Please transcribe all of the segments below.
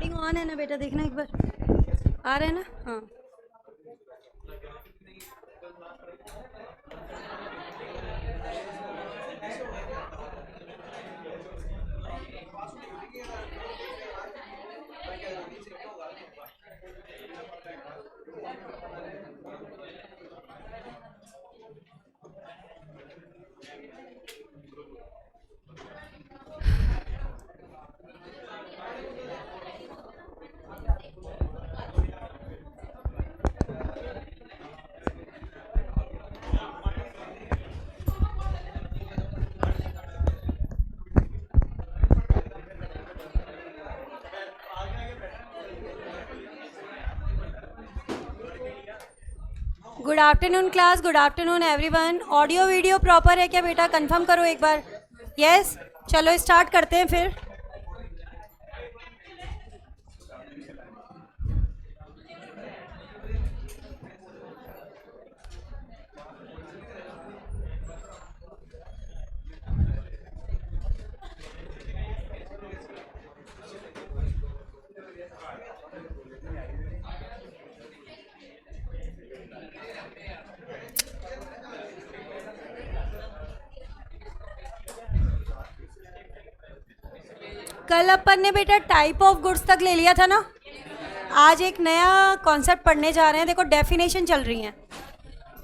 Recording on है ना बेटा, देखना एक बार आ रहा है ना। हाँ good afternoon class, good afternoon everyone. Audio video proper है क्या बेटा? कंफर्म करो एक बार। यस चलो स्टार्ट करते हैं फिर। कल अपन ने बेटा टाइप ऑफ गुड्स तक ले लिया था ना। आज एक नया कॉन्सेप्ट पढ़ने जा रहे हैं। देखो डेफिनेशन चल रही हैं।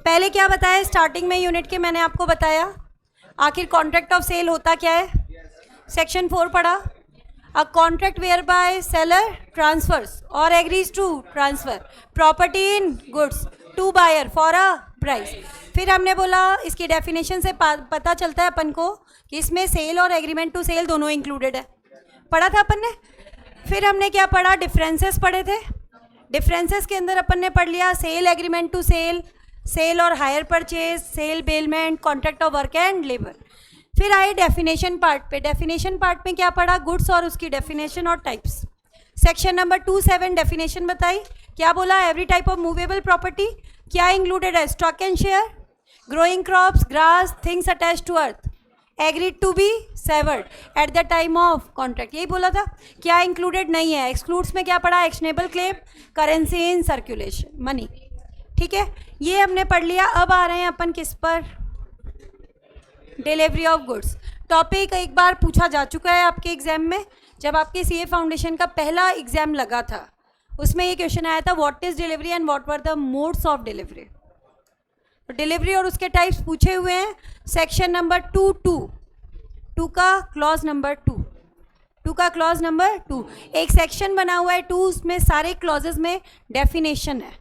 पहले क्या बताया स्टार्टिंग में यूनिट के, मैंने आपको बताया आखिर कॉन्ट्रैक्ट ऑफ सेल होता क्या है। सेक्शन 4 पढ़ा। A contract where by seller transfers और agrees to transfer property in goods to buyer for a price. फिर हमने बोला इसकी डेफिनेशन से पता चलता है अपन को कि इसमें सेल और एग्रीमेंट टू सेल दोनों इंक्लूडेड है। पढ़ा था अपन ने। फिर हमने क्या पढ़ा? डिफरेंसेस पढ़े थे। डिफरेंसेस के अंदर अपन ने पढ़ लिया sale agreement to sell, sale और hire purchase, sale bailment, contract of work and labour. फिर आए डेफिनेशन पार्ट पे। डेफिनेशन पार्ट में क्या पढ़ा? गुड्स और उसकी डेफिनेशन और टाइप्स। सेक्शन नंबर 27 डेफिनेशन बताई। क्या बोला? Every type of movable property क्या इंक्लूडेड है? Stock and share, growing crops, grass, things attached to earth, agreed to be severed at the time of contract. यही बोला था। क्या इंक्लूडेड नहीं है? एक्सक्लूड्स में क्या पढ़ा? Actionable claim, currency in circulation, money. ठीक है, ये हमने पढ़ लिया। अब आ रहे हैं अपन किस पर? Delivery of goods. टॉपिक एक बार पूछा जा चुका है आपके एग्जाम में। जब आपके सीए फाउंडेशन का पहला एग्जाम लगा था उसमें ये क्वेश्चन आया था, what is delivery and what were the modes of delivery. Delivery और उसके टाइप्स पूछे हुए हैं। सेक्शन नंबर 2 का क्लॉज नंबर 2 का क्लॉज नंबर 2। एक सेक्शन बना हुआ है 2, उसमें सारे क्लॉजेस में डेफिनेशन है।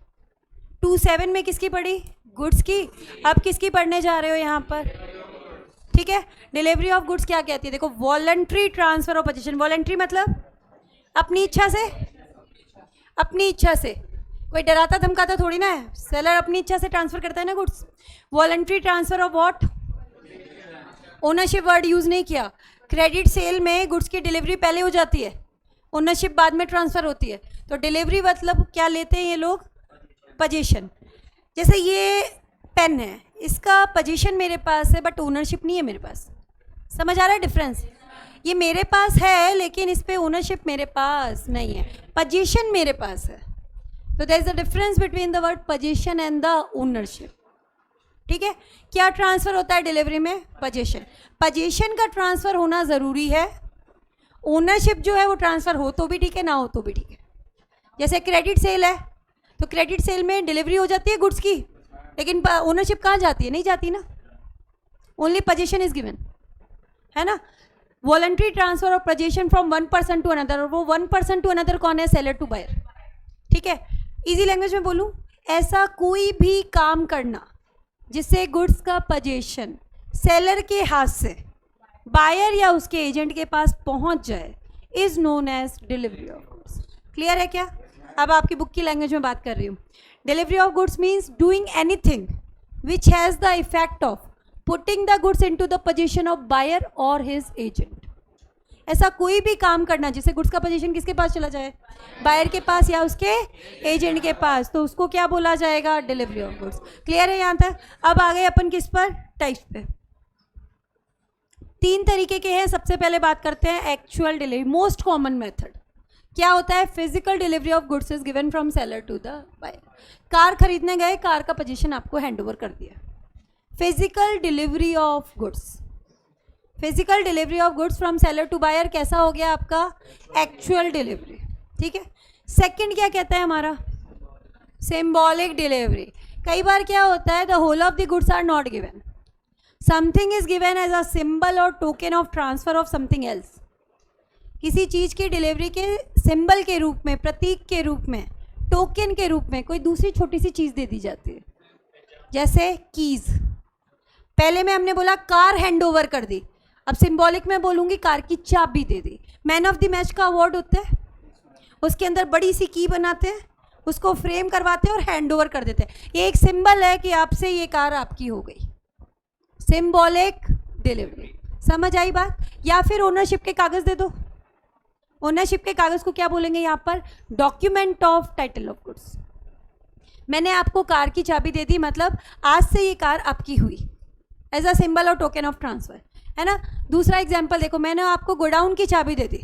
27 में किसकी पढ़ी? गुड्स की। अब किसकी पढ़ने जा रहे हो यहाँ पर? ठीक है, डिलीवरी ऑफ गुड्स क्या कहती है? देखो, voluntary transfer of position. Voluntary मतलब अपनी इच्छा से, अपनी इच्छा से, कोई डराता धमकाता थोड़ी ना है। सेलर अपनी इच्छा से ट्रांसफर करता है ना goods. Voluntary transfer of what? Ownership word use नहीं किया। क्रेडिट सेल में गुड्स की डिलीवरी पहले हो जाती है, ओनरशिप बाद में ट्रांसफर होती है। तो डिलीवरी मतलब क्या लेते हैं ये लोग? पोजीशन। जैसे ये पेन है, इसका पोजीशन मेरे पास है बट ओनरशिप नहीं है मेरे पास। समझ आ रहा है डिफरेंस? ये मेरे पास है लेकिन इस पर ओनरशिप मेरे पास नहीं है, पोजीशन मेरे पास है। तो there is a difference between the word possession and the ownership. ठीक है, क्या ट्रांसफर होता है डिलीवरी में? पोजीशन। पोजीशन का ट्रांसफर होना ज़रूरी है। ओनरशिप जो है वो ट्रांसफर हो तो भी ठीक है, ना हो तो भी ठीक है। जैसे क्रेडिट सेल है तो क्रेडिट सेल में डिलीवरी हो जाती है गुड्स की, लेकिन ओनरशिप कहाँ जाती है? नहीं जाती ना, ओनली पोजीशन इज गिवन, है ना। Voluntary transfer of position from one person to another, और वो वन पर्सन टू अनदर कौन है? Seller to buyer. ठीक है, इजी लैंग्वेज में बोलूँ, ऐसा कोई भी काम करना जिससे गुड्स का पोजीशन सेलर के हाथ से बायर या उसके एजेंट के पास पहुंच जाए is known as delivery of goods. Clear है क्या? अब आपकी बुक की लैंग्वेज में बात कर रही हूँ। Delivery of goods means doing anything which has the effect of putting the goods into the position of buyer और हिज एजेंट। ऐसा कोई भी काम करना जिससे गुड्स का पोजीशन किसके पास चला जाए? बायर के पास या उसके एजेंट के पास, तो उसको क्या बोला जाएगा? Delivery of goods. क्लियर है यहाँ तक? अब आ गए अपन किस पर? टाइप्स पे। 3 तरीके के हैं। सबसे पहले बात करते हैं actual delivery, most common method. क्या होता है? Physical delivery of goods is given from seller to the buyer. Car खरीदने गए, कार का पोजीशन आपको हैंड ओवर कर दिया। Physical delivery of goods, physical delivery of goods from seller to buyer कैसा हो गया आपका? Actual delivery. ठीक है। सेकंड क्या कहता है हमारा? Symbolic delivery. कई बार क्या होता है? The whole of the goods are not given, something is given as a symbol और token of transfer of something else. किसी चीज़ की डिलीवरी के सिंबल के रूप में, प्रतीक के रूप में, टोकन के रूप में कोई दूसरी छोटी सी चीज़ दे दी जाती है। जैसे कीज़, पहले में हमने बोला कार हैंड ओवर कर दी, अब सिंबॉलिक में बोलूँगी कार की चाबी दे दी। मैन ऑफ द मैच का अवार्ड होता है, उसके अंदर बड़ी सी की बनाते हैं, उसको फ्रेम करवाते हैं और हैंड ओवर कर देते हैं। ये एक सिंबल है कि आपसे ये कार आपकी हो गई। Symbolic delivery. समझ आई बात? या फिर ओनरशिप के कागज़ दे दो। ओनरशिप के कागज़ को क्या बोलेंगे यहाँ पर? Document of title of goods. मैंने आपको कार की चाबी दे दी, मतलब आज से ये कार आपकी हुई, एज अ सिंबल और टोकन ऑफ ट्रांसफर, है ना। दूसरा एग्जाम्पल देखो, मैंने आपको गोडाउन की चाबी दे दी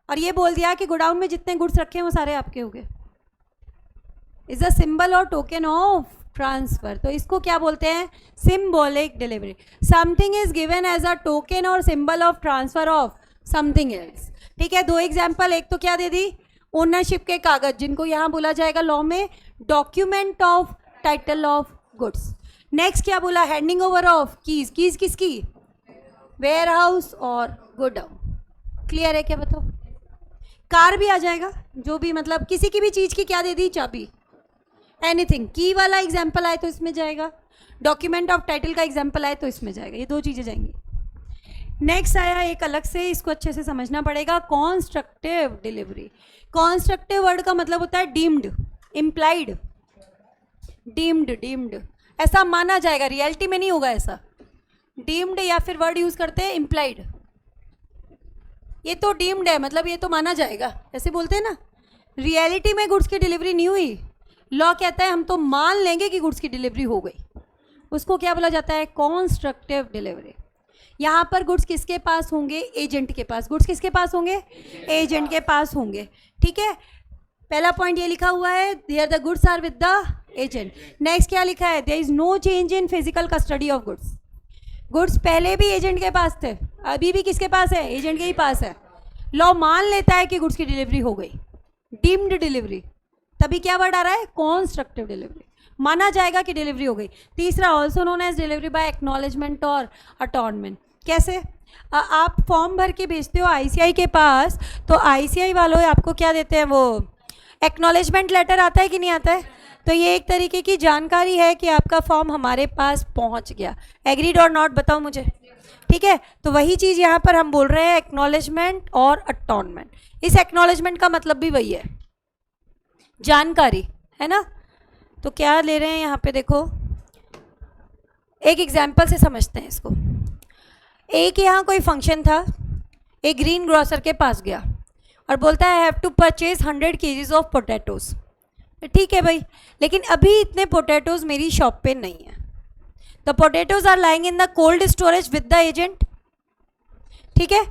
और ये बोल दिया कि गोडाउन में जितने गुड्स रखे हैं वो सारे आपके हो गए, इज अ सिंबल और टोकन ऑफ ट्रांसफर। तो इसको क्या बोलते हैं? Symbolic delivery. Something is given as a token और symbol of transfer of something else. ठीक है। दो एग्जाम्पल, एक तो क्या दे दी? ओनरशिप के कागज, जिनको यहाँ बोला जाएगा लॉ में document of title of goods. Next क्या बोला? Handing over of keys. Keys किसकी? वेयर हाउस और गोडाउन। क्लियर है क्या? बताओ। कार भी आ जाएगा, जो भी मतलब किसी की भी चीज़ की क्या दे दी? चाबी। एनीथिंग। की वाला एग्जाम्पल आए तो इसमें जाएगा, डॉक्यूमेंट ऑफ टाइटल का एग्जाम्पल आए तो इसमें जाएगा। ये दो चीज़ें जाएंगी। नेक्स्ट आया एक अलग से, इसको अच्छे से समझना पड़ेगा, कॉन्स्ट्रक्टिव डिलीवरी। कॉन्स्ट्रक्टिव वर्ड का मतलब होता है डीम्ड, इम्प्लाइड, डीम्ड, डीम्ड ऐसा माना जाएगा, रियलिटी में नहीं होगा ऐसा। डीम्ड या फिर वर्ड यूज करते हैं इम्प्लाइड। ये तो डीम्ड है, मतलब ये तो माना जाएगा, ऐसे बोलते हैं ना। रियलिटी में गुड्स की डिलीवरी नहीं हुई, लॉ कहता है हम तो मान लेंगे कि गुड्स की डिलीवरी हो गई, उसको क्या बोला जाता है? Constructive delivery. यहाँ पर गुड्स किसके पास होंगे? एजेंट के पास। गुड्स किसके पास होंगे? एजेंट के पास होंगे। ठीक है। पहला पॉइंट ये लिखा हुआ है, there the goods are with the agent. Next क्या लिखा है? There is no change in physical custody of goods. Goods पहले भी एजेंट के पास थे, अभी भी किसके पास है? एजेंट के ही पास है। लॉ मान लेता है कि गुड्स की डिलीवरी हो गई, डीम्ड डिलीवरी, तभी क्या वर्ड आ रहा है? Constructive delivery. माना जाएगा कि डिलीवरी हो गई। तीसरा, also known as delivery by acknowledgement और अटॉर्नमेंट। कैसे? आप फॉर्म भर के भेजते हो आईसीआई के पास, तो आईसीआई वालों आपको क्या देते हैं? वो एक्नॉलेजमेंट लेटर आता है कि नहीं आता है? तो ये एक तरीके की जानकारी है कि आपका फॉर्म हमारे पास पहुंच गया। एग्रीड और नॉट बताओ मुझे। ठीक है। तो वही चीज़ यहाँ पर हम बोल रहे हैं, एक्नॉलेजमेंट और अटॉर्नमेंट। इस एक्नॉलेजमेंट का मतलब भी वही है, जानकारी, है ना। तो क्या ले रहे हैं यहाँ पे? देखो एक एग्जाम्पल से समझते हैं इसको। एक यहाँ कोई फंक्शन था, एक ग्रीन ग्रोसर के पास गया और बोलता है I have to purchase 100 kgs of potatoes. ठीक है भाई, लेकिन अभी इतने पोटैटोज मेरी शॉप पे नहीं है। The potatoes are lying in the cold storage with the agent. ठीक है।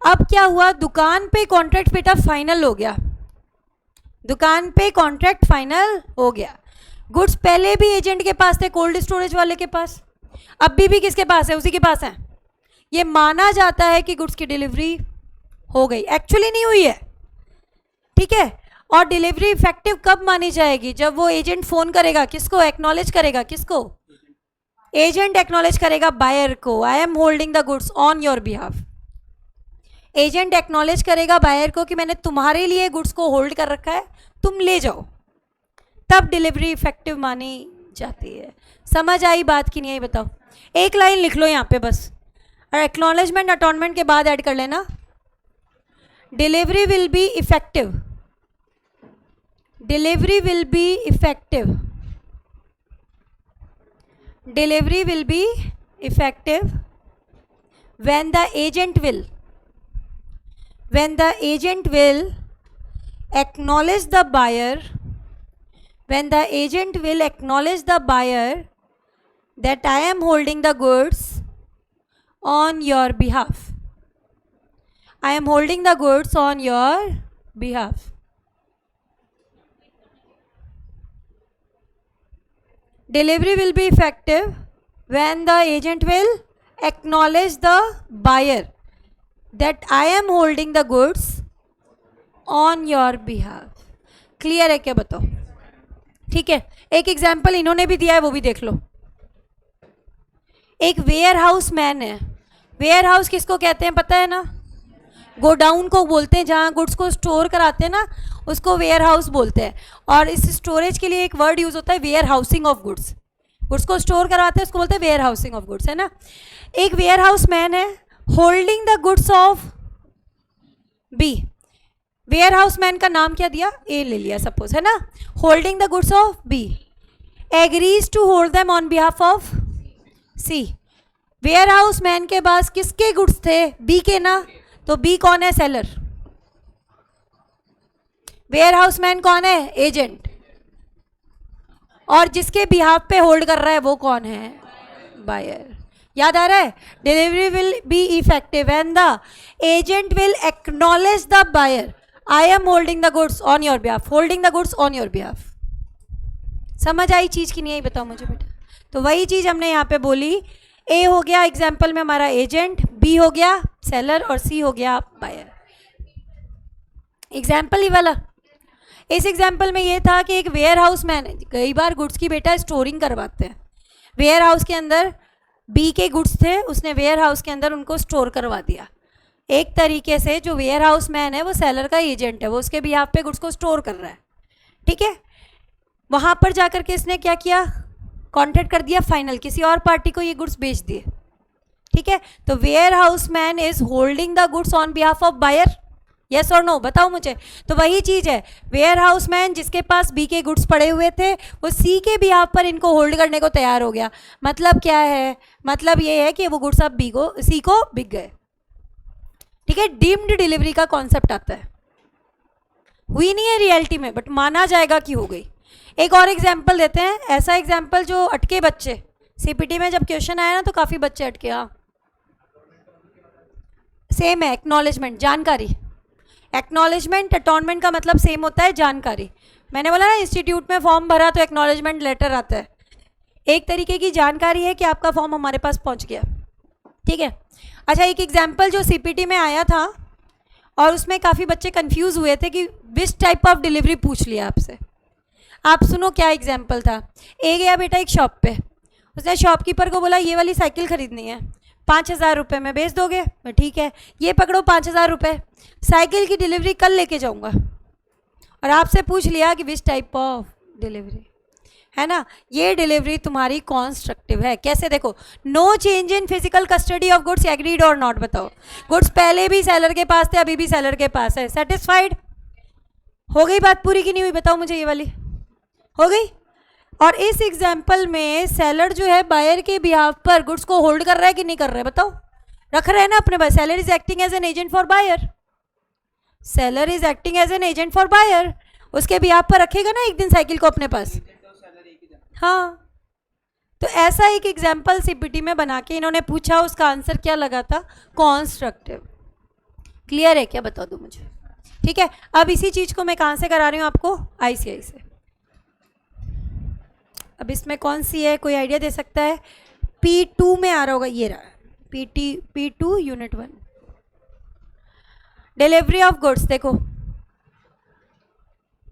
अब क्या हुआ? दुकान पे कॉन्ट्रैक्ट बेटा फाइनल हो गया, दुकान पे कॉन्ट्रैक्ट फाइनल हो गया। गुड्स पहले भी एजेंट के पास थे, कोल्ड स्टोरेज वाले के पास, अभी भी किसके पास है? उसी के पास है। ये माना जाता है कि गुड्स की डिलीवरी हो गई, एक्चुअली नहीं हुई है। ठीक है। और डिलीवरी इफेक्टिव कब मानी जाएगी? जब वो एजेंट फोन करेगा, किसको एक्नॉलेज करेगा? किसको? एजेंट एक्नॉलेज करेगा बायर को, आई am holding the goods on your behalf. Agent acknowledge करेगा बायर को कि मैंने तुम्हारे लिए गुड्स को होल्ड कर रखा है, तुम ले जाओ, तब डिलीवरी इफेक्टिव मानी जाती है। समझ आई बात की नहीं आई? बताओ। एक लाइन लिख लो यहाँ पे बस, और एक्नॉलेजमेंट अटॉर्नमेंट के बाद ऐड कर लेना, delivery will be effective, delivery will be effective, delivery will be effective when the agent will acknowledge the buyer, when the agent will acknowledge the buyer that I am holding the goods on your behalf, I am holding the goods on your behalf. Delivery will be effective when the agent will acknowledge the buyer that I am holding the goods on your behalf. Clear है क्या बताओ? ठीक है, एक example इन्होंने भी दिया है, वो भी देख लो. एक वेयर हाउस मैन है. वेयर हाउस किसको कहते हैं पता है ना? गोडाउन को बोलते हैं, जहाँ गुड्स को स्टोर कराते हैं ना, उसको वेयर हाउस बोलते हैं. और इस स्टोरेज के लिए एक वर्ड यूज होता है, warehousing of goods. Goods को स्टोर करवाते हैं, उसको बोलते हैं वेयर हाउसिंग ऑफ गुड्स, है ना. एक वेयर हाउस मैन है holding the goods of B. Warehouse man का नाम क्या दिया? ए ले लिया सपोज, है ना. Holding the goods of B agrees to hold them on behalf of C. Warehouse man के पास किसके गुड्स थे? बी के ना. तो बी कौन है? सेलर. वेयर हाउस मैन कौन है? एजेंट. और जिसके बिहाफ पे होल्ड कर रहा है वो कौन है? बायर. याद आ रहा है? Delivery will be effective and the agent will acknowledge the buyer I am holding the goods on your behalf. Holding the goods on your behalf. समझ आई चीज की नहीं आई? बताओ मुझे बेटा. तो वही चीज हमने यहाँ पे बोली. ए हो गया एग्जाम्पल में हमारा एजेंट, बी हो गया सेलर और सी हो गया बायर. एग्जाम्पल ही वाला. इस एग्जाम्पल में ये था कि एक वेयर हाउस मैन है. कई बार गुड्स की बेटा स्टोरिंग करवाते हैं. वेयर हाउस के अंदर बी के गुड्स थे, उसने वेयर हाउस के अंदर उनको स्टोर करवा दिया. एक तरीके से जो वेयर हाउस मैन है वो सेलर का एजेंट है, वो उसके बिहाफ पे गुड्स को स्टोर कर रहा है. ठीक है. वहाँ पर जाकर के इसने क्या किया? कॉन्ट्रैक्ट कर दिया फाइनल, किसी और पार्टी को ये गुड्स बेच दिए. ठीक है. तो warehouse man is holding the goods on behalf of buyer. Yes और नो बताओ मुझे. तो वही चीज़ है, वेयर हाउस मैन जिसके पास बी के गुड्स पड़े हुए थे वो सी के बिहाफ पर इनको होल्ड करने को तैयार हो गया. मतलब क्या है? मतलब ये है कि वो गुड्स अब बी को सी को बिक गए. ठीक है. डीम्ड डिलीवरी का कॉन्सेप्ट आता है. हुई नहीं है रियलिटी में, बट माना जाएगा कि हो गई. एक और एग्जाम्पल देते हैं. ऐसा एग्जाम्पल जो अटके बच्चे, सीपीटी में जब क्वेश्चन आया ना तो काफ़ी बच्चे अटके. हाँ सेम है. एक्नॉलेजमेंट, जानकारी. एक्नॉलेजमेंट अटॉनमेंट का मतलब सेम होता है, जानकारी. मैंने बोला ना इंस्टीट्यूट में फॉर्म भरा तो एक्नॉलेजमेंट लेटर आता है. एक तरीके की जानकारी है कि आपका फॉर्म हमारे पास पहुंच गया. ठीक है. अच्छा, एक एग्जाम्पल जो सीपीटी में आया था और उसमें काफ़ी बच्चे कंफ्यूज हुए थे कि विच टाइप ऑफ डिलीवरी पूछ लिया आपसे. आप सुनो क्या एग्जाम्पल था. ए गया बेटा एक शॉप पे, उसने शॉपकीपर को बोला ये वाली साइकिल खरीदनी है, 5,000 रुपये में बेच दोगे? ठीक है, ये पकड़ो 5,000 रुपये, साइकिल की डिलीवरी कल लेके जाऊंगा. और आपसे पूछ लिया कि विच टाइप ऑफ डिलीवरी, है ना. ये डिलीवरी तुम्हारी कॉन्स्ट्रक्टिव है. कैसे? देखो, no change in physical custody of goods, agreed और नॉट. बताओ, गुड्स पहले भी सेलर के पास थे, अभी भी सेलर के पास है. सेटिस्फाइड? हो गई बात पूरी की नहीं हुई? बताओ मुझे. ये वाली हो गई. और इस एग्जाम्पल में सेलर जो है बायर के बिहाफ पर गुड्स को होल्ड कर रहा है कि नहीं कर रहा है? बताओ. रख रहे हैं ना अपने पास. Seller is acting as an agent for buyer. Seller is acting as an agent for buyer. उसके बिहाफ पर रखेगा ना एक दिन साइकिल को अपने पास. हाँ. तो ऐसा एक एग्जाम्पल सीपीटी में बना के इन्होंने पूछा, उसका आंसर क्या लगा था? कॉन्स्ट्रक्टिव. क्लियर है क्या? बता दो मुझे. ठीक है. अब इसी चीज को मैं कहाँ से करा रही हूँ आपको? आईसीआई से. अब इसमें कौन सी है, कोई आइडिया दे सकता है? P2 में आ रहा होगा. ये रहा P2 unit 1, delivery of goods. देखो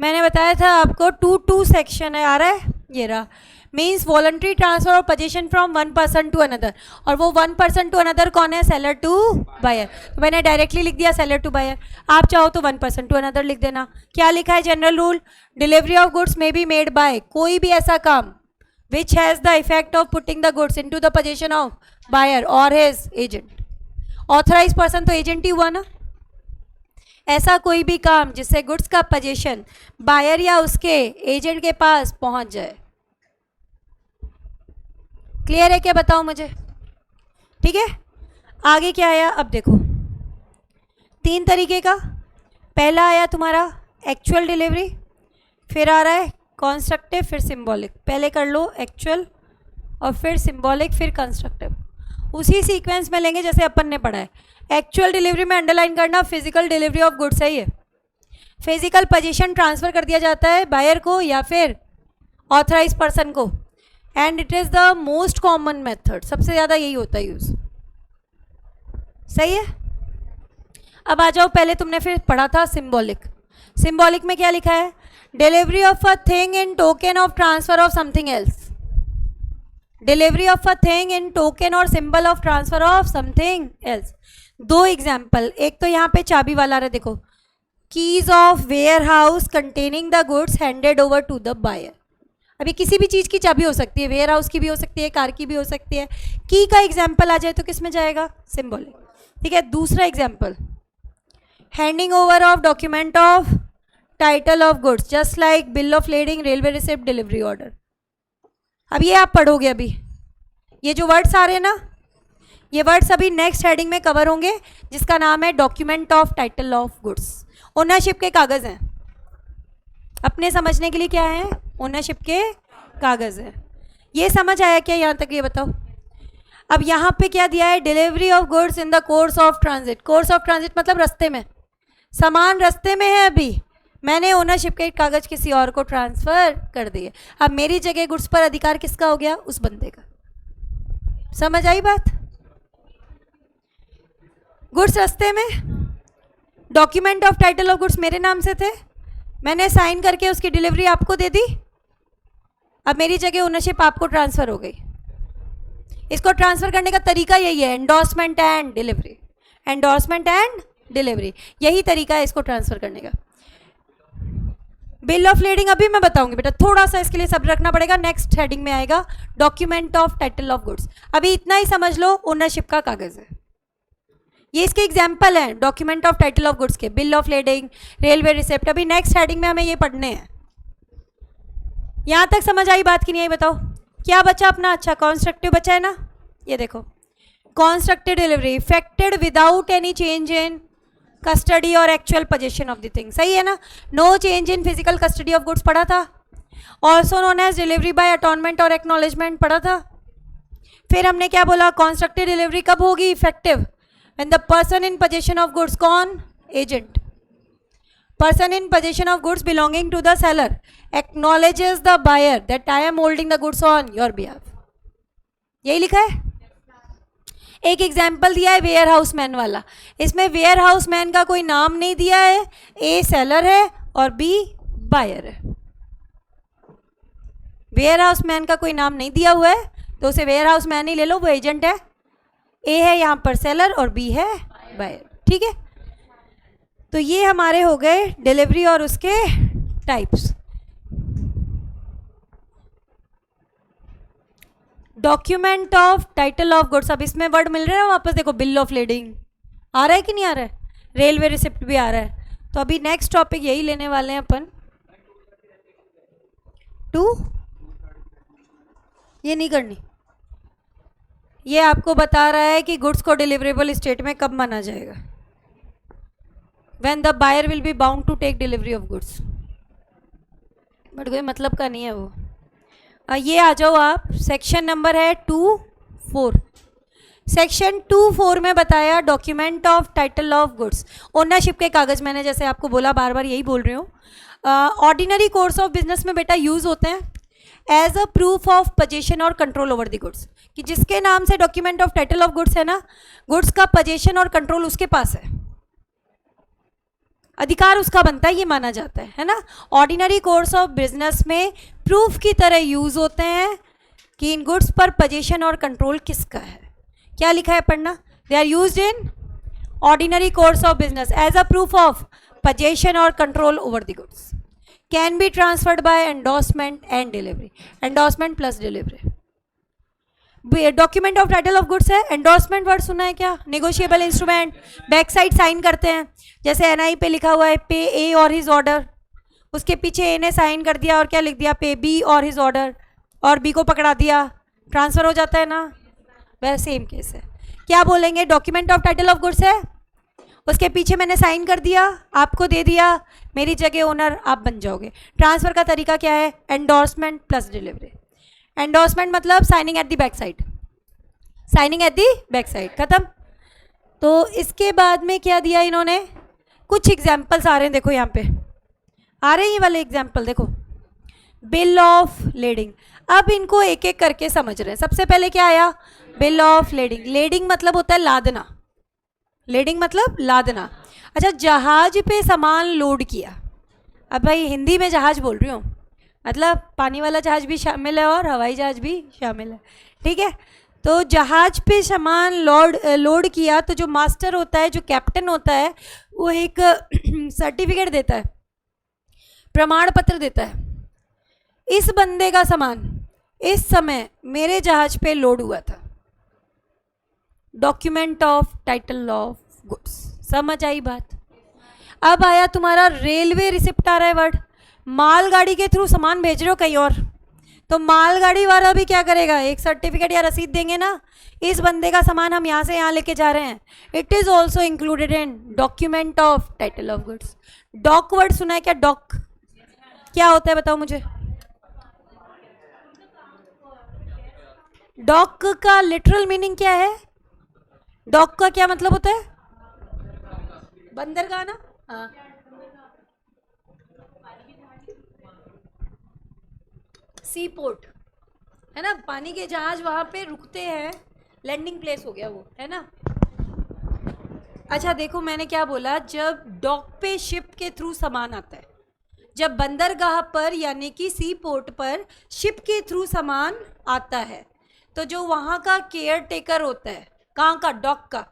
मैंने बताया था आपको 2 सेक्शन है. आ रहा है? ये रहा. Means voluntary transfer of position from one person to another. और वो वन पर्सन टू अनदर कौन है? Seller to buyer. तो मैंने डायरेक्टली लिख दिया सेलर टू बायर. आप चाहो तो वन पर्सन टू अनदर लिख देना. क्या लिखा है? General rule, delivery of goods may be made by, कोई भी ऐसा काम which has the effect of putting the goods into the possession of buyer or his agent. Authorized person तो एजेंट ही हुआ ना. ऐसा कोई भी काम जिससे गुड्स का पोजीशन बायर या उसके एजेंट के पास पहुंच जाए. क्लियर है क्या? बताओ मुझे. ठीक है. आगे क्या आया? अब देखो 3 तरीके का. पहला आया तुम्हारा एक्चुअल डिलीवरी, फिर आ रहा है कॉन्स्ट्रक्टिव, फिर सिंबॉलिक. पहले कर लो एक्चुअल और फिर सिंबॉलिक, फिर कंस्ट्रक्टिव. उसी सीक्वेंस में लेंगे जैसे अपन ने पढ़ा है. एक्चुअल डिलीवरी में अंडरलाइन करना फिजिकल डिलीवरी ऑफ गुड्स है. ये फिजिकल पोजीशन ट्रांसफ़र कर दिया जाता है बायर को या फिर ऑथराइज पर्सन को, and it is the most common method, सबसे ज़्यादा यही होता है यूज़। सही है। अब आ जाओ, पहले तुमने फिर पढ़ा था सिंबॉलिक। सिंबॉलिक में क्या लिखा है? Delivery of a thing in token of transfer of something else. Delivery of a thing in token और symbol of transfer of something else. दो एग्जाम्पल, एक तो यहाँ पे चाबी वाला रहा, देखो, keys of warehouse containing the goods handed over to the buyer. अभी किसी भी चीज़ की चाबी हो सकती है, वेयर हाउस की भी हो सकती है, कार की भी हो सकती है। की का एग्जाम्पल आ जाए तो किस में जाएगा? सिंबॉलिक। ठीक है। दूसरा example, handing over of document of title of goods just like bill of lading, railway receipt, delivery order. अब ये आप पढ़ोगे, अभी ये जो वर्ड्स आ रहे हैं ना, ये वर्ड्स अभी नेक्स्ट हेडिंग में कवर होंगे, जिसका नाम है document of title of goods. Ownership के कागज़ हैं, अपने समझने के लिए क्या है? ओनरशिप के कागज़ है। ये समझ आया क्या यहाँ तक? ये बताओ। अब यहाँ पे क्या दिया है? Delivery of goods in the course of transit. Course of transit मतलब रास्ते में, सामान रास्ते में है, अभी मैंने ओनरशिप के कागज़ किसी और को ट्रांसफ़र कर दिए। अब मेरी जगह गुड्स पर अधिकार किसका हो गया? उस बंदे का। समझ आई बात? गुड्स रास्ते में, document of title of goods मेरे नाम से थे, मैंने साइन करके उसकी डिलीवरी आपको दे दी। अब मेरी जगह ओनरशिप आपको ट्रांसफ़र हो गई। इसको ट्रांसफ़र करने का तरीका यही है, endorsement and delivery. Endorsement and delivery, यही तरीका है इसको ट्रांसफ़र करने का। बिल ऑफ लेडिंग अभी मैं बताऊंगी बेटा, थोड़ा सा इसके लिए सब रखना पड़ेगा, नेक्स्ट हेडिंग में आएगा document of title of goods. अभी इतना ही समझ लो, ओनरशिप का कागज़ है। ये इसके एग्जाम्पल हैं document of title of goods के, bill of lading, railway receipt. अभी नेक्स्ट हेडिंग में हमें ये पढ़ने हैं। यहाँ तक समझ आई बात की नहीं आई? बताओ क्या बचा अपना? अच्छा, कॉन्स्ट्रक्टिव बचा है ना, ये देखो, constructive delivery effected without any change in custody और actual position of the thing. सही है ना? No change in physical custody of goods पढ़ा था। Also known as delivery by attornment और एक्नॉलेजमेंट पढ़ा था। फिर हमने क्या बोला? कॉन्स्ट्रक्टिव डिलीवरी कब होगी effective? When the person in possession of goods, कौन? Agent. Person in possession of goods belonging to the seller acknowledges the buyer that I am holding the goods on your behalf. यही लिखा है। एक example दिया है warehouse man वाला, इसमें ware house man का कोई नाम नहीं दिया है, ए सेलर है और बी बायर है। वेयर हाउस मैन का कोई नाम नहीं दिया हुआ है तो उसे वेयर हाउस मैन ही ले लो, वो एजेंट है। ए है यहाँ पर सेलर और बी है बायर। ठीक है, तो ये हमारे हो गए डिलीवरी और उसके types. Document of title of goods, अब इसमें वर्ड मिल रहे हैं वापस, देखो बिल ऑफ लेडिंग आ रहा है कि नहीं आ रहा है, रेलवे रिसिप्ट भी आ रहा है। तो अभी नेक्स्ट टॉपिक यही लेने वाले हैं अपन। टू ये नहीं करनी, ये आपको बता रहा है कि गुड्स को डिलीवरेबल स्टेट में कब माना जाएगा। When the buyer will be bound to take delivery of goods, but कोई मतलब का नहीं है वो। ये आ जाओ आप, सेक्शन नंबर है 2(4). सेक्शन 2(4) में बताया document of title of goods, ownership के कागज़। मैंने जैसे आपको बोला, बार बार यही बोल रही हूँ, ऑर्डिनरी कोर्स ऑफ बिजनेस में बेटा यूज़ होते हैं as a proof of position और कंट्रोल ओवर द गुड्स, कि जिसके नाम से document of title of goods है ना, गुड्स का पोजीशन और कंट्रोल उसके पास है, अधिकार उसका बनता है, ये माना जाता है ना। ऑर्डिनरी कोर्स ऑफ बिजनेस में प्रूफ की तरह यूज होते हैं कि इन गुड्स पर पोजीशन और कंट्रोल किसका है। क्या लिखा है पढ़ना? They are used in ordinary course of business as a proof of position और control over the goods, can be transferred by endorsement and delivery, endorsement plus delivery. Document of title of goods है, endorsement word सुना है क्या? Negotiable instrument, back side sign करते हैं, जैसे NI पे लिखा हुआ है पे ए और हिज ऑर्डर, उसके पीछे ए ने साइन कर दिया और क्या लिख दिया? पे बी और हिज ऑर्डर, और बी को पकड़ा दिया, ट्रांसफर हो जाता है ना, वैसे सेम केस है। क्या बोलेंगे? Document of title of goods है, उसके पीछे मैंने साइन कर दिया, आपको दे दिया, मेरी जगह ओनर आप बन जाओगे। ट्रांसफर का तरीका क्या है? Endorsement plus delivery. एंडोर्समेंट मतलब signing at the back side, signing at the back side, खत्म। तो इसके बाद में क्या दिया इन्होंने? कुछ एग्जाम्पल्स आ रहे हैं, देखो यहाँ पे आ रहे हैं ये वाले एग्जाम्पल, देखो बिल ऑफ लेडिंग। अब इनको एक एक करके समझ रहे हैं। सबसे पहले क्या आया, बिल ऑफ लेडिंग। लेडिंग मतलब होता है लादना, लेडिंग मतलब लादना। अच्छा, जहाज पे सामान लोड किया। अब भाई हिंदी में जहाज बोल रही हूँ, मतलब पानी वाला जहाज भी शामिल है और हवाई जहाज भी शामिल है, ठीक है। तो जहाज पे सामान लोड किया, तो जो मास्टर होता है, जो कैप्टन होता है, वो एक सर्टिफिकेट देता है, प्रमाण पत्र देता है। इस बंदे का सामान इस समय मेरे जहाज पे लोड हुआ था। Document of title of goods. समझ आई बात? अब आया तुम्हारा रेलवे रिसिप्ट, आ रहा है वर्ड। मालगाड़ी के थ्रू सामान भेज रहे हो कहीं और, तो मालगाड़ी वाला भी क्या करेगा, एक सर्टिफिकेट या रसीद देंगे ना, इस बंदे का सामान हम यहाँ से यहाँ लेके जा रहे हैं। It is also included in document of title of goods. Dock word सुना है क्या? डॉक क्या होता है बताओ मुझे? डॉक का लिटरल मीनिंग क्या है? डॉक का क्या मतलब होता है? बंदरगाह ना? हाँ, सी पोर्ट है ना, पानी के जहाज वहां पे रुकते हैं, लैंडिंग प्लेस हो गया वो, है ना। अच्छा देखो मैंने क्या बोला, जब डॉक पे शिप के थ्रू सामान आता है, जब बंदरगाह पर यानी कि सी पोर्ट पर शिप के थ्रू सामान आता है, तो जो वहाँ का केयर टेकर होता है, कहाँ का? डॉक का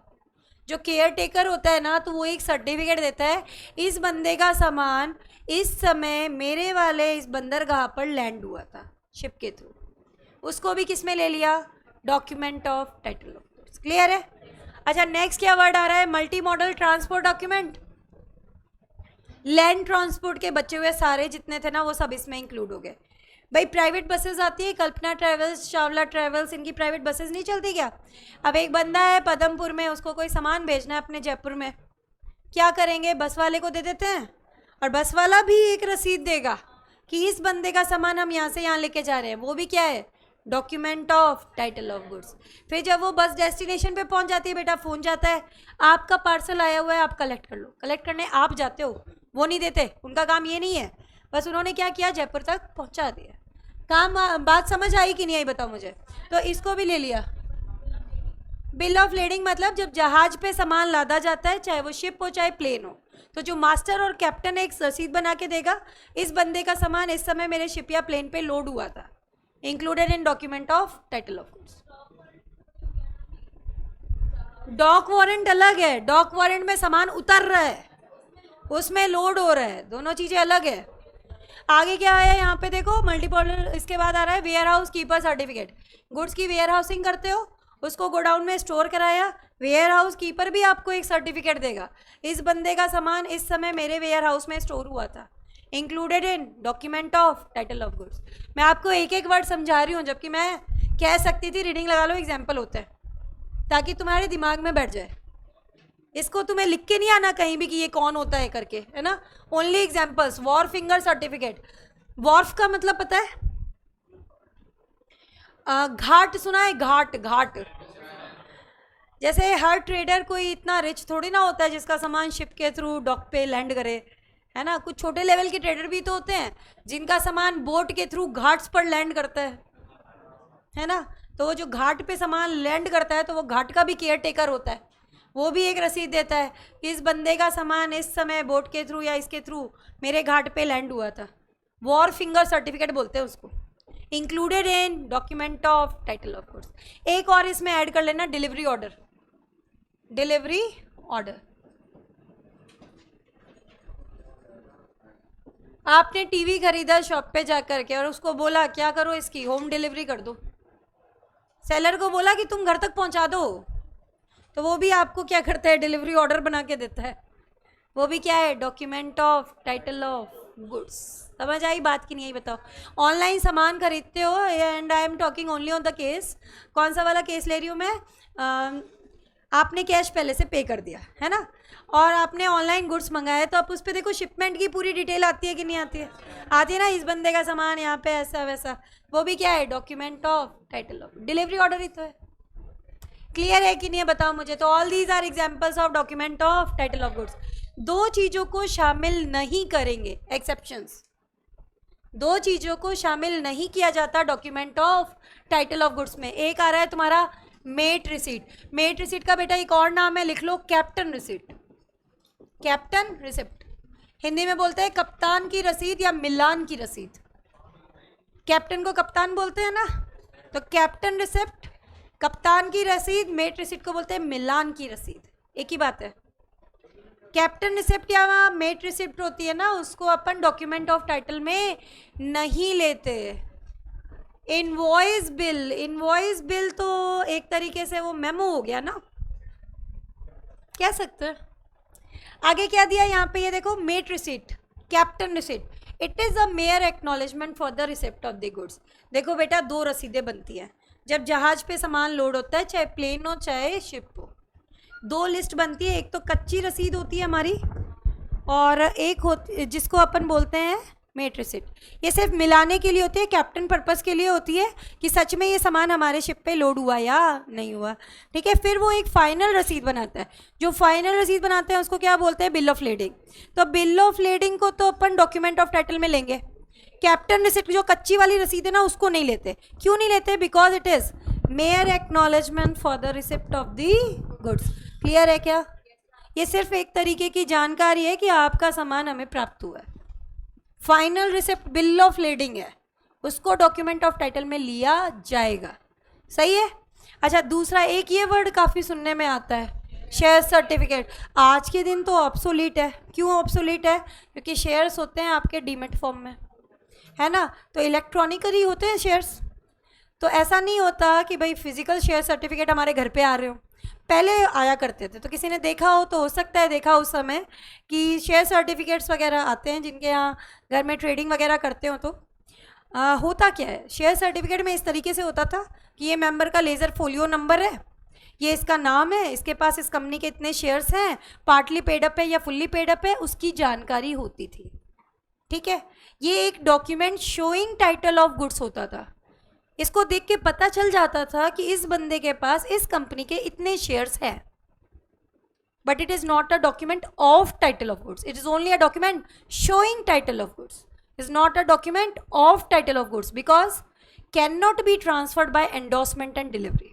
जो केयर टेकर होता है ना, तो वो एक सर्टिफिकेट देता है, इस बंदे का सामान इस समय मेरे वाले इस बंदरगाह पर लैंड हुआ था शिप के थ्रू। उसको भी किस में ले लिया? Document of title of goods. Clear है? अच्छा नेक्स्ट क्या वर्ड आ रहा है? Multi modal transport document. Land transport के बचे हुए सारे जितने थे ना, वो सब इसमें इंक्लूड हो गए। भाई प्राइवेट बसेस आती है, कल्पना ट्रेवल्स, चावला ट्रेवल्स, इनकी प्राइवेट बसेस नहीं चलती क्या? अब एक बंदा है पदमपुर में, उसको कोई सामान भेजना है अपने जयपुर में, क्या करेंगे? बस वाले को दे देते हैं, और बस वाला भी एक रसीद देगा कि इस बंदे का सामान हम यहाँ से यहाँ लेके जा रहे हैं। वो भी क्या है? Document of title of goods. फिर जब वो बस डेस्टिनेशन पे पहुँच जाती है, बेटा फ़ोन जाता है, आपका पार्सल आया हुआ है, आप कलेक्ट कर लो। कलेक्ट करने आप जाते हो, वो नहीं देते, उनका काम ये नहीं है। बस उन्होंने क्या किया, जयपुर तक पहुँचा दिया। काम, बात समझ आई कि नहीं आई बताओ मुझे? तो इसको भी ले लिया। बिल ऑफ लेडिंग मतलब जब जहाज पे सामान लादा जाता है, चाहे वो शिप हो चाहे प्लेन हो, तो जो मास्टर और कैप्टन एक रसीद बना के देगा, इस बंदे का सामान इस समय मेरे शिप या प्लेन पे लोड हुआ था, included in document of title of goods. Dock warrant अलग है, डॉक वारंट में सामान उतर रहा है, उसमें लोड हो रहा है, दोनों चीजें अलग है। आगे क्या है यहाँ पे देखो, मल्टीपल, इसके बाद आ रहा है warehouse keeper certificate. Goods की वेयर हाउसिंग करते हो, उसको गोडाउन में स्टोर कराया, वेयर हाउस कीपर भी आपको एक सर्टिफिकेट देगा, इस बंदे का सामान इस समय मेरे वेयर हाउस में स्टोर हुआ था, included in document of title of goods. मैं आपको एक एक वर्ड समझा रही हूँ, जबकि मैं कह सकती थी रीडिंग लगा लो, एग्जाम्पल होता है, ताकि तुम्हारे दिमाग में बैठ जाए। इसको तुम्हें लिख के नहीं आना कहीं भी कि ये कौन होता है करके, है ना। Only examples. Wharf finger certificate. Wharf का मतलब पता है? घाट सुना है? घाट, घाट। जैसे हर ट्रेडर कोई इतना रिच थोड़ी ना होता है जिसका सामान शिप के थ्रू डॉक पे लैंड करे, है ना। कुछ छोटे लेवल के ट्रेडर भी तो होते हैं जिनका सामान बोट के थ्रू घाट्स पर लैंड करता है ना। तो वो जो घाट पे सामान लैंड करता है, तो वो घाट का भी केयर टेकर होता है, वो भी एक रसीद देता है कि इस बंदे का सामान इस समय बोट के थ्रू या इसके थ्रू मेरे घाट पे लैंड हुआ था। वॉर फिंगर सर्टिफिकेट बोलते हैं उसको, included in document of title of goods. एक और इसमें ऐड कर लेना, डिलीवरी ऑर्डर। डिलीवरी ऑर्डर, आपने टीवी खरीदा शॉप पे जा करके और उसको बोला क्या करो, इसकी होम डिलीवरी कर दो। सेलर को बोला कि तुम घर तक पहुंचा दो, तो वो भी आपको क्या करता है, डिलीवरी ऑर्डर बना के देता है। वो भी क्या है? Document of title of goods. समझ आई बात की नहीं आई बताओ? ऑनलाइन सामान खरीदते हो, and I am talking only on the case. कौन सा वाला केस ले रही हूँ मैं? आपने कैश पहले से पे कर दिया है ना, और आपने ऑनलाइन गुड्स मंगाए, तो आप उस पर देखो शिपमेंट की पूरी डिटेल आती है कि नहीं आती है? आती है ना, इस बंदे का सामान यहाँ पे ऐसा वैसा। वो भी क्या है? Document of title of. Delivery order ही तो है। क्लियर है कि नहीं है बताओ मुझे। तो all these are examples of document of title of goods. दो चीज़ों को शामिल नहीं करेंगे, एक्सेप्शंस, दो चीज़ों को शामिल नहीं किया जाता document of title of goods में। एक आ रहा है तुम्हारा मेट रिसीट। मेट रिसीट का बेटा एक और नाम है, लिख लो captain receipt. Captain receipt, Hindi में बोलते हैं कप्तान की रसीद या मिलान की रसीद। कैप्टन को कप्तान बोलते हैं ना, तो कैप्टन रिसिप्ट कप्तान की रसीद, मेट रिसीट को बोलते हैं मिलान की रसीद, एक ही बात है। कैप्टन रिसिप्ट या मेट रिसिप्ट होती है ना, उसको अपन डॉक्यूमेंट ऑफ टाइटल में नहीं लेते। इनवॉइस बिल, इनवॉइस बिल तो एक तरीके से वो मेमो हो गया ना, कह सकते हैं। आगे क्या दिया यहाँ पे, ये देखो mate receipt, captain receipt, it is a mere acknowledgement for the receipt of the goods. देखो बेटा दो रसीदें बनती हैं जब जहाज पे सामान लोड होता है, चाहे प्लेन हो चाहे शिप हो। दो लिस्ट बनती है, एक तो कच्ची रसीद होती है हमारी और एक होती जिसको अपन बोलते हैं मेट रिसिट। ये सिर्फ मिलाने के लिए होती है, कैप्टन पर्पस के लिए होती है कि सच में ये सामान हमारे शिप पे लोड हुआ या नहीं हुआ, ठीक है। फिर वो एक फाइनल रसीद बनाता है, जो फाइनल रसीद बनाते हैं उसको क्या बोलते हैं, बिल ऑफ लेडिंग। तो बिल ऑफ लेडिंग को तो अपन डॉक्यूमेंट ऑफ टाइटल में लेंगे। कैप्टन रिसिट जो कच्ची वाली रसीद है ना, उसको नहीं लेते। क्यों नहीं लेते, because it is mayor acknowledgement for the receipt of the goods. Clear है क्या? ये सिर्फ एक तरीके की जानकारी है कि आपका सामान हमें प्राप्त हुआ है। Final receipt bill of lending है, उसको डॉक्यूमेंट ऑफ टाइटल में लिया जाएगा। सही है। अच्छा, दूसरा एक ये वर्ड काफ़ी सुनने में आता है, शेयर सर्टिफिकेट। आज के दिन तो ऑब्सोलीट है। क्यों ऑब्सोलीट है? क्योंकि शेयर्स होते हैं आपके डीमेट फॉर्म में, है ना, तो इलेक्ट्रॉनिकली होते हैं शेयर्स। तो ऐसा नहीं होता कि भाई फिजिकल शेयर सर्टिफिकेट हमारे घर पे आ रहे हो, पहले आया करते थे। तो किसी ने देखा हो तो हो सकता है देखा उस समय कि शेयर सर्टिफिकेट्स वगैरह आते हैं जिनके यहाँ घर में ट्रेडिंग वगैरह करते हो। तो होता क्या है, शेयर सर्टिफिकेट में इस तरीके से होता था कि ये मेंबर का लेज़र फोलियो नंबर है, ये इसका नाम है, इसके पास इस कंपनी के इतने शेयर्स हैं, पार्टली पेड अप है या फुल्ली पेड अप है, उसकी जानकारी होती थी। ठीक है, ये एक document showing title of goods होता था। इसको देख के पता चल जाता था कि इस बंदे के पास इस कंपनी के इतने शेयर्स हैं, but it is not a document of title of goods, it is only a document showing title of goods, is not a document of title of goods because can not B transferred by endorsement and delivery.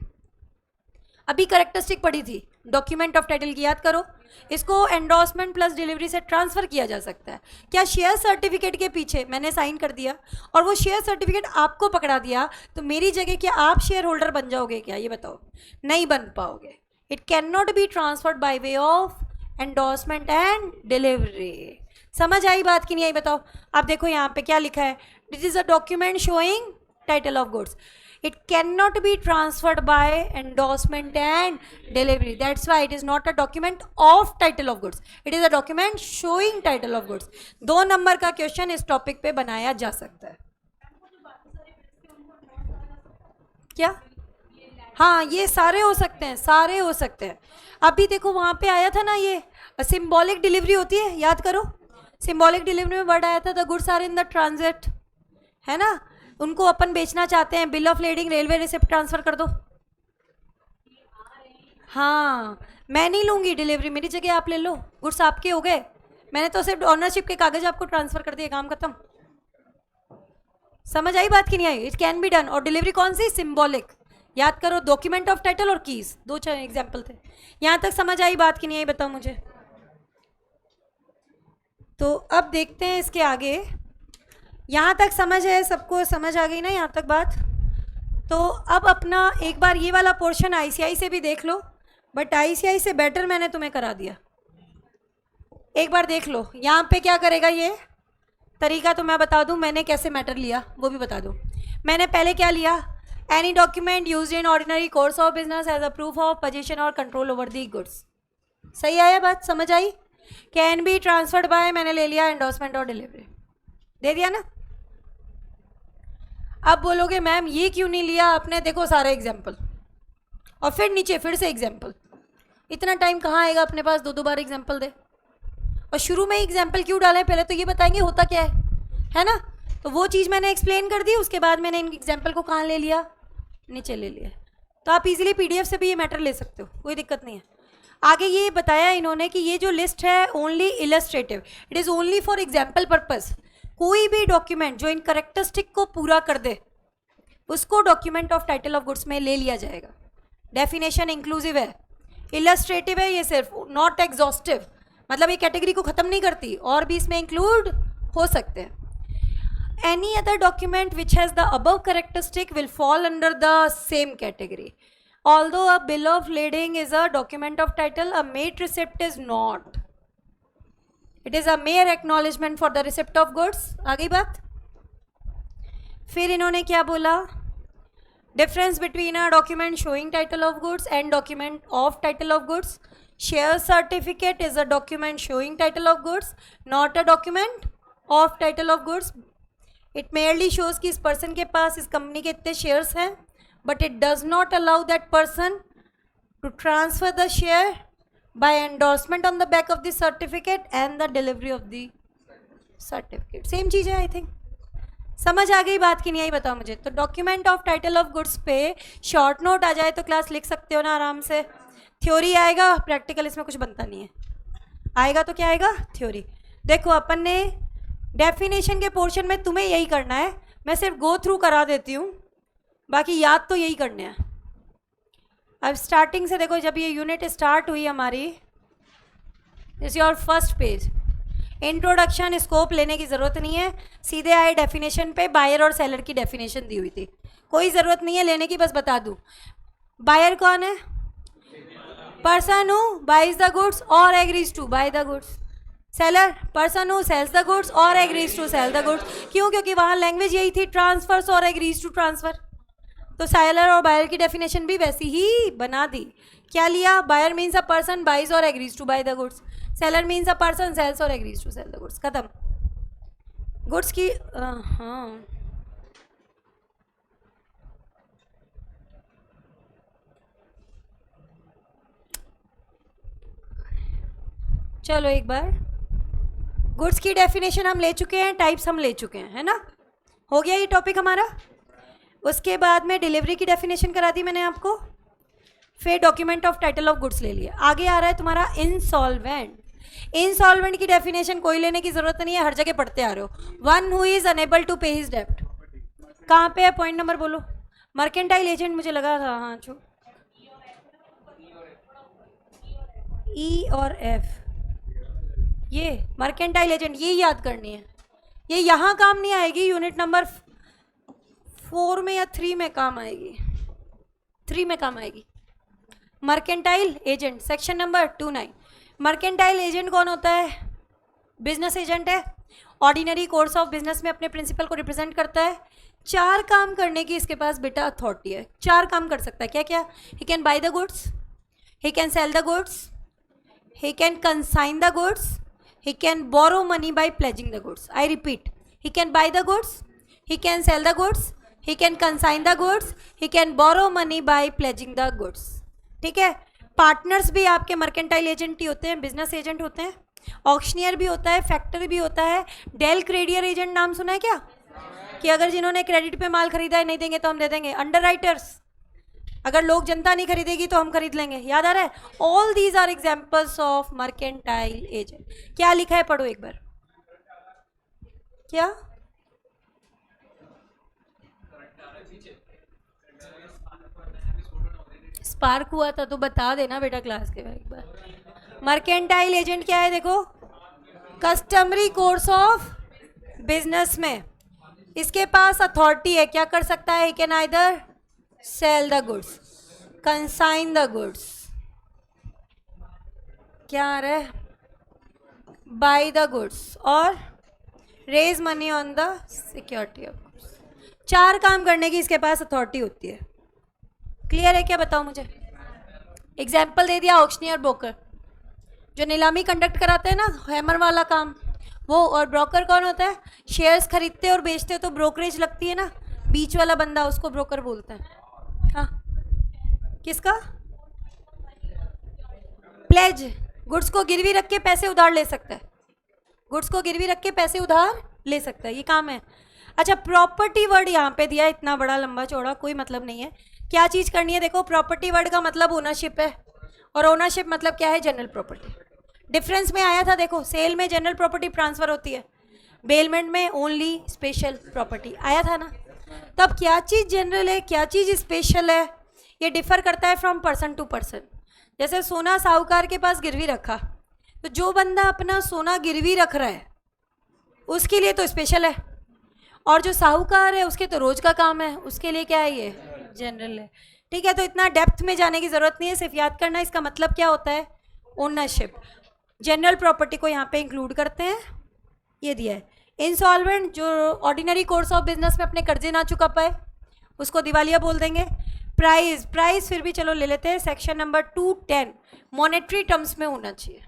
अभी characteristic पढ़ी थी document of title की, याद करो। इसको endorsement plus delivery से transfer किया जा सकता है। क्या शेयर सर्टिफिकेट के पीछे मैंने साइन कर दिया और वो शेयर सर्टिफिकेट आपको पकड़ा दिया तो मेरी जगह क्या आप शेयर होल्डर बन जाओगे क्या? ये बताओ, नहीं बन पाओगे। It can not B transferred by way of endorsement and delivery. समझ आई बात कि नहीं आई बताओ? आप देखो यहाँ पे क्या लिखा है, this is a document showing title of goods, it cannot be transferred by endorsement and delivery. That's why it is not a document of title of goods, it is a document showing title of goods. 2 number का question इस topic पे बनाया जा सकता है। क्या? हाँ, ये सारे हो सकते हैं, सारे हो सकते हैं। अभी देखो वहाँ पे आया था ना, ये सिंबॉलिक डिलीवरी होती है, याद करो। सिंबॉलिक डिलीवरी में वर्ड आया था the goods are in the transit, है ना, उनको अपन बेचना चाहते हैं, bill of lading railway receipt transfer कर दो। हाँ, मैं नहीं लूँगी डिलीवरी, मेरी जगह आप ले लो, गुड्स आपके हो गए, मैंने तो सिर्फ ऑनरशिप के कागज आपको ट्रांसफ़र कर दिए, काम खत्म। समझ आई बात कि नहीं आई? It can be done. और डिलीवरी कौन सी? सिंबॉलिक। याद करो, डॉक्यूमेंट ऑफ टाइटल और कीज, 2 एग्जाम्पल थे। यहाँ तक समझ आई बात कि नहीं आई बताओ मुझे। तो अब देखते हैं इसके आगे। यहाँ तक समझ है सबको? समझ आ गई ना यहाँ तक बात? तो अब अपना एक बार ये वाला पोर्शन आईसीआई से भी देख लो, बट आईसीआई से बेटर मैंने तुम्हें करा दिया। एक बार देख लो यहाँ पे क्या करेगा, ये तरीका तो मैं बता दूँ, मैंने कैसे मैटर लिया वो भी बता दूँ। मैंने पहले क्या लिया, any document use in ordinary course of business as a proof of position और कंट्रोल ओवर दी गुड्स। सही आया बात? समझ आई? कैन बी ट्रांसफर्ड बाय, मैंने ले लिया एंडोर्समेंट और डिलीवरी, दे दिया ना। अब बोलोगे मैम ये क्यों नहीं लिया आपने? देखो सारे एग्जाम्पल और फिर नीचे फिर से एग्जाम्पल, इतना टाइम कहाँ आएगा अपने पास 2 बार एग्जाम्पल दे। और शुरू में एग्जाम्पल क्यों डालें, पहले तो ये बताएंगे होता क्या है ना। तो वो चीज़ मैंने एक्सप्लेन कर दी, उसके बाद मैंने इन एग्जाम्पल को कहाँ ले लिया, नीचे ले लिया। तो आप इजीली पीडीएफ से भी ये मैटर ले सकते हो, कोई दिक्कत नहीं है। आगे ये बताया इन्होंने कि ये जो लिस्ट है only illustrative, it is only for example purpose. कोई भी डॉक्यूमेंट जो इन करेक्टरिस्टिक को पूरा कर दे उसको document of title of goods में ले लिया जाएगा। डेफिनेशन इंक्लूसिव है, इलस्ट्रेटिव है, ये सिर्फ नॉट एग्जॉस्टिव, मतलब ये कैटेगरी को ख़त्म नहीं करती, और भी इसमें इंक्लूड हो सकते हैं। Any other document which has the above characteristic will fall under the same category. Although a bill of lading is a document of title, a made receipt is not. It is a mere acknowledgement for the receipt of goods. आगे बात। फिर इन्होंने क्या बोला, difference between a document showing title of goods and document of title of goods. Share certificate is a document showing title of goods, not a document of title of goods. It merely shows कि इस person के पास इस company के इतने shares हैं, but it does not allow that person to transfer the share by endorsement on the back of the certificate and the delivery of the certificate. Same चीज़ है, I think समझ आ गई बात की नहीं आई बताओ मुझे। तो document of title of goods पे शॉर्ट नोट आ जाए तो क्लास लिख सकते हो ना आराम से। थ्योरी आएगा, प्रैक्टिकल इसमें कुछ बनता नहीं है, आएगा तो क्या आएगा, थ्योरी। देखो अपन ने डेफिनेशन के पोर्शन में तुम्हें यही करना है, मैं सिर्फ गो थ्रू करा देती हूँ, बाकी याद तो यही करने हैं। अब स्टार्टिंग से देखो, जब ये यूनिट स्टार्ट हुई हमारी, is your first page, introduction scope लेने की ज़रूरत नहीं है, सीधे आए डेफिनेशन पे। बायर और सेलर की डेफिनेशन दी हुई थी, कोई ज़रूरत नहीं है लेने की, बस बता दूँ। बायर कौन है, person who buys the goods और agrees to buy the goods. Seller, person who sells the goods और agrees to sell the goods. क्यों, क्योंकि वहाँ लैंग्वेज यही थी, ट्रांसफर्स और एग्रीज टू ट्रांसफर। तो सेलर और बायर की डेफिनेशन भी वैसी ही बना दी। क्या लिया, buyer means a person buys और agrees to buy the goods, seller means a person sells और agrees to sell the goods, खत्म। गुड्स की हाँ चलो एक बार, गुड्स की डेफिनेशन हम ले चुके हैं, टाइप्स हम ले चुके हैं, है ना, हो गया ये टॉपिक हमारा। उसके बाद में डिलीवरी की डेफिनेशन करा दी मैंने आपको, फिर document of title of goods ले लिया। आगे आ रहा है तुम्हारा इंसॉल्वेंट। इंसॉल्वेंट की डेफिनेशन कोई लेने की जरूरत नहीं है, हर जगह पढ़ते आ रहे हो। One who is unable to pay his डेब्ट, कहाँ पे है, पॉइंट नंबर बोलो। मर्केंटाइल एजेंट मुझे लगा था, हाँ जो ई और एफ, ये मर्केंटाइल एजेंट, ये याद करनी है। ये यहाँ काम नहीं आएगी, यूनिट नंबर 4 में या 3 में काम आएगी, 3 में काम आएगी। Mercantile agent, section number 29। Mercantile agent कौन होता है, बिजनेस एजेंट है, ऑर्डिनरी कोर्स ऑफ बिजनेस में अपने प्रिंसिपल को रिप्रेजेंट करता है। 4 काम करने की इसके पास बेटा अथॉरिटी है, 4 काम कर सकता है। क्या क्या, he can buy the goods, he can sell the goods, he can consign the goods, he can borrow money by pledging the goods. I repeat, he can buy the goods, he can sell the goods, he can consign the goods, he can borrow money by pledging the goods. ठीक है। Partners भी आपके mercantile agent ही होते हैं, business agent होते हैं, auctioneer भी होता है, फैक्टर भी होता है। डेल क्रेडियर एजेंट नाम सुना है क्या, कि अगर जिन्होंने क्रेडिट पे माल खरीदा है नहीं देंगे तो हम दे देंगे। अंडर राइटर्स, अगर लोग जनता नहीं खरीदेगी तो हम खरीद लेंगे, याद आ रहा है। All these are examples of mercantile agent. क्या लिखा है पढ़ो एक बार, क्या स्पार्क हुआ था तो बता देना बेटा क्लास के एक बार। मर्केंटाइल एजेंट क्या है, देखो कस्टमरी कोर्स ऑफ बिजनेस में इसके पास अथॉरिटी है, क्या कर सकता है, he can either sell the goods, consign the goods, क्या आ रहा है, बाय द गुड्स और raise money on the security of goods. 4 काम करने की इसके पास अथॉरिटी होती है। क्लियर है क्या, बताओ मुझे। एग्जाम्पल दे दिया, ऑक्शनियर ब्रोकर, जो नीलामी कंडक्ट कराते हैं ना, हैमर वाला काम वो। और ब्रोकर कौन होता है, शेयर्स खरीदते और बेचते तो ब्रोकरेज लगती है ना, बीच वाला बंदा, उसको ब्रोकर बोलते हैं। हाँ, किसका, प्लेज, गुड्स को गिरवी रख के पैसे उधार ले सकता है, गुड्स को गिरवी रख के पैसे उधार ले सकता है, ये काम है। अच्छा, प्रॉपर्टी वर्ड यहाँ पे दिया, इतना बड़ा लंबा चौड़ा कोई मतलब नहीं है। क्या चीज़ करनी है? देखो, प्रॉपर्टी वर्ड का मतलब ओनरशिप है, और ओनरशिप मतलब क्या है? General property. डिफरेंस में आया था, देखो, सेल में जनरल प्रॉपर्टी ट्रांसफर होती है, बेलमेंट में ओनली स्पेशल प्रॉपर्टी आया था ना। तब क्या चीज़ जनरल है, क्या चीज़ स्पेशल है, ये डिफर करता है फ्रॉम पर्सन टू पर्सन। जैसे सोना साहूकार के पास गिरवी रखा, तो जो बंदा अपना सोना गिरवी रख रहा है उसके लिए तो स्पेशल है, और जो साहूकार है उसके तो रोज का काम है, उसके लिए क्या है? ये जनरल है। ठीक है, तो इतना डेप्थ में जाने की जरूरत नहीं है, सिर्फ याद करना इसका मतलब क्या होता है? ओनरशिप। जनरल प्रॉपर्टी को यहाँ पे इंक्लूड करते हैं, ये दिया है। इंसॉल्वेंट, जो ऑर्डिनरी कोर्स ऑफ बिजनेस में अपने कर्जे ना चुका पाए उसको दिवालिया बोल देंगे। प्राइस, प्राइस फिर भी चलो ले लेते हैं, सेक्शन नंबर 210 मॉनेटरी टर्म्स में होना चाहिए।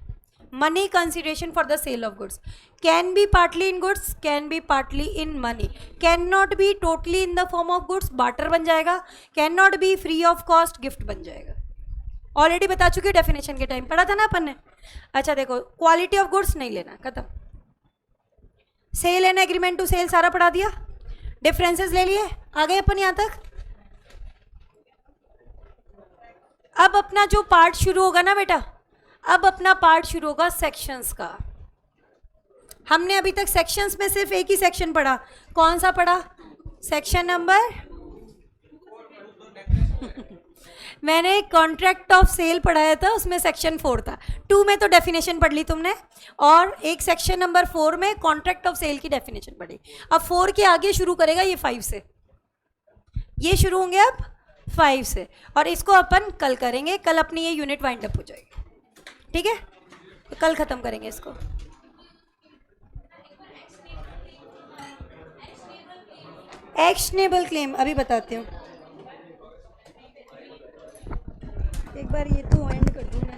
Money consideration for the sale of goods can be partly in goods, can be partly in money, can not be totally in the form of goods, barter बन जाएगा, can not be free of cost, gift बन जाएगा। Already बता चुकी definition के time, पढ़ा था ना अपन ने। अच्छा देखो, क्वालिटी ऑफ गुड्स नहीं लेना, खत्म। Sale and agreement to sell सारा पढ़ा दिया, डिफरेंसेस ले लिए, आ गए अपन यहाँ तक। अब अपना जो पार्ट शुरू होगा ना बेटा, अब अपना पार्ट शुरू होगा सेक्शंस का। हमने अभी तक सेक्शंस में सिर्फ एक ही सेक्शन पढ़ा, कौन सा पढ़ा? सेक्शन नंबर मैंने कॉन्ट्रैक्ट ऑफ सेल पढ़ाया था, उसमें सेक्शन 4 था। 2 में तो डेफिनेशन पढ़ ली तुमने, और एक सेक्शन नंबर 4 में कॉन्ट्रैक्ट ऑफ सेल की डेफिनेशन पढ़ी। अब 4 के आगे शुरू करेगा ये 5 से, ये शुरू होंगे अब 5 से, और इसको अपन कल करेंगे। कल अपनी ये यूनिट वाइंड अप हो जाएगी, ठीक है? तो कल खत्म करेंगे इसको। एक्शनेबल क्लेम अभी बताती हूँ, एक बार ये तो एंड कर दूँ मैं।